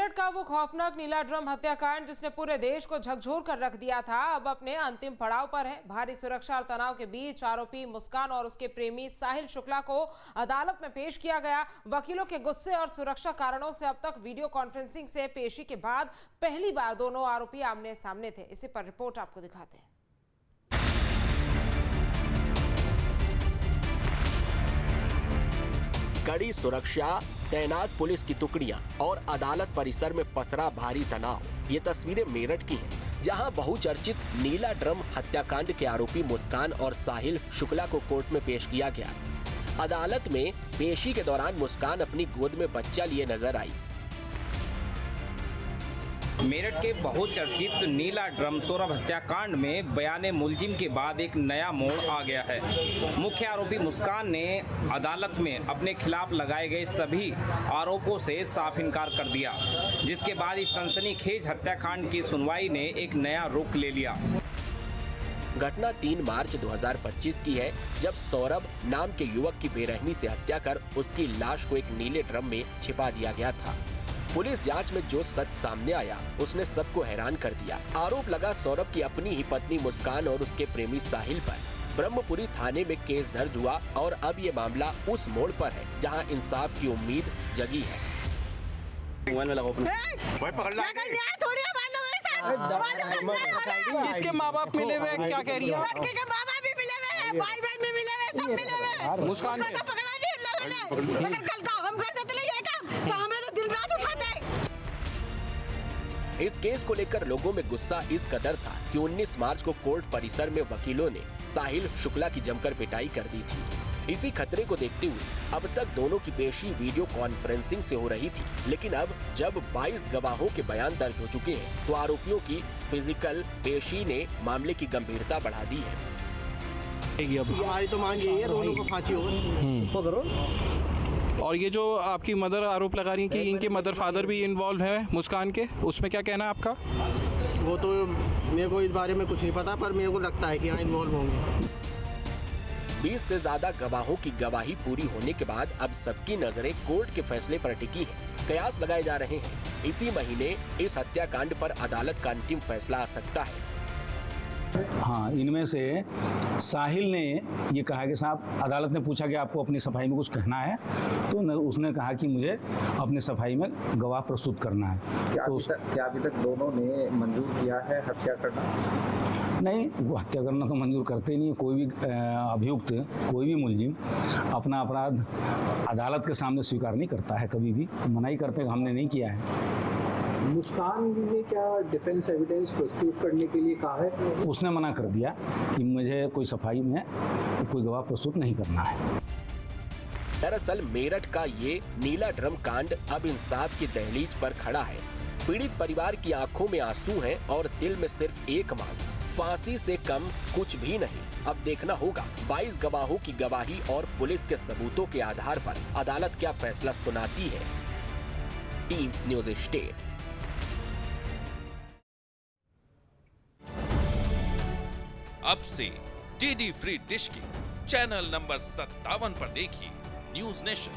मेरठ का वो खौफनाक नीला ड्रम हत्याकांड जिसने पूरे देश को झकझोर कर रख दिया था, अब अपने अंतिम पड़ाव पर है। भारी सुरक्षा और तनाव के बीच आरोपी मुस्कान और उसके प्रेमी साहिल शुक्ला को अदालत में पेश किया गया। वकीलों के गुस्से और सुरक्षा कारणों से अब तक वीडियो कॉन्फ्रेंसिंग से पेशी के बाद पहली बार दोनों आरोपी आमने सामने थे। इसी पर रिपोर्ट आपको दिखाते हैं। कड़ी सुरक्षा, तैनात पुलिस की टुकड़ियां और अदालत परिसर में पसरा भारी तनाव। ये तस्वीरें मेरठ की हैं, जहां बहुचर्चित नीला ड्रम हत्याकांड के आरोपी मुस्कान और साहिल शुक्ला को कोर्ट में पेश किया गया। अदालत में पेशी के दौरान मुस्कान अपनी गोद में बच्चा लिए नजर आई। मेरठ के बहुचर्चित नीला ड्रम सौरभ हत्याकांड में बयाने मुलजिम के बाद एक नया मोड़ आ गया है। मुख्य आरोपी मुस्कान ने अदालत में अपने खिलाफ लगाए गए सभी आरोपों से साफ इनकार कर दिया, जिसके बाद इस सनसनीखेज हत्याकांड की सुनवाई ने एक नया रुख ले लिया। घटना 3 मार्च 2025 की है, जब सौरभ नाम के युवक की बेरहमी से हत्या कर उसकी लाश को एक नीले ड्रम में छिपा दिया गया था। पुलिस जांच में जो सच सामने आया उसने सबको हैरान कर दिया। आरोप लगा सौरभ की अपनी ही पत्नी मुस्कान और उसके प्रेमी साहिल पर। ब्रह्मपुरी थाने में केस दर्ज हुआ और अब ये मामला उस मोड़ पर है जहां इंसाफ की उम्मीद जगी है। किसके माँ बाप मिले हुए, क्या कह रही है? लड़के के माँ बाप भी मिले हुए हैं, भाई बहन भी मिले हुए, सब मिले हुए। मुस्कान को तो पकड़ा नहीं इन लोगों ने, मगर कल का हम कर देते नहीं ये काम, तो हमें तो दिन रात उठाते हैं। इस केस को लेकर लोगों में गुस्सा इस कदर था कि 19 मार्च को कोर्ट परिसर में वकीलों ने साहिल शुक्ला की जमकर पिटाई कर दी थी। इसी खतरे को देखते हुए अब तक दोनों की पेशी वीडियो कॉन्फ्रेंसिंग से हो रही थी, लेकिन अब जब 22 गवाहों के बयान दर्ज हो चुके हैं, तो आरोपियों की फिजिकल पेशी ने मामले की गंभीरता बढ़ा दी है। हमारी तो मांग यही है, दोनों को फांसी हो। और ये जो आपकी मदर आरोप लगा रही है कि इनके मदर फादर भी इन्वॉल्व है मुस्कान के, उसमें क्या कहना है आपका? वो तो मेरे को इस बारे में कुछ नहीं पता, पर मेरे को लगता है कि हाँ इन्वॉल्व होंगे। 20 से ज्यादा गवाहों की गवाही पूरी होने के बाद अब सबकी नजरें कोर्ट के फैसले पर टिकी हैं। कयास लगाए जा रहे हैं, इसी महीने इस हत्याकांड पर अदालत का अंतिम फैसला आ सकता है। हाँ, इनमें से साहिल ने ये कहा कि साहब, अदालत ने पूछा कि आपको अपनी सफाई में कुछ कहना है, तो उसने कहा कि मुझे अपनी सफाई में गवाह प्रस्तुत करना है। क्या अभी तक दोनों ने मंजूर किया है हत्या करना? नहीं, वो हत्या करना तो मंजूर करते नहीं। कोई भी अभियुक्त, कोई भी मुलजिम अपना अपराध अदालत के सामने स्वीकार नहीं करता है, कभी भी मनाही करते हैं, हमने नहीं किया है। मुस्कान ने क्या डिफेंस एविडेंस प्रस्तुत करने के लिए कहा है? उसने मना कर दिया कि मुझे कोई सफाई में कोई गवाह प्रस्तुत नहीं करना है। दरअसल मेरठ का ये नीला ड्रम कांड अब इंसाफ की दहलीज पर खड़ा है। पीड़ित परिवार की आंखों में आंसू हैं और दिल में सिर्फ एक मांग, फांसी से कम कुछ भी नहीं। अब देखना होगा 22 गवाहों की गवाही और पुलिस के सबूतों के आधार पर अदालत क्या फैसला सुनाती है। Team news state. अब से डीडी फ्री डिश की चैनल नंबर 57 पर देखिए न्यूज़ नेशन।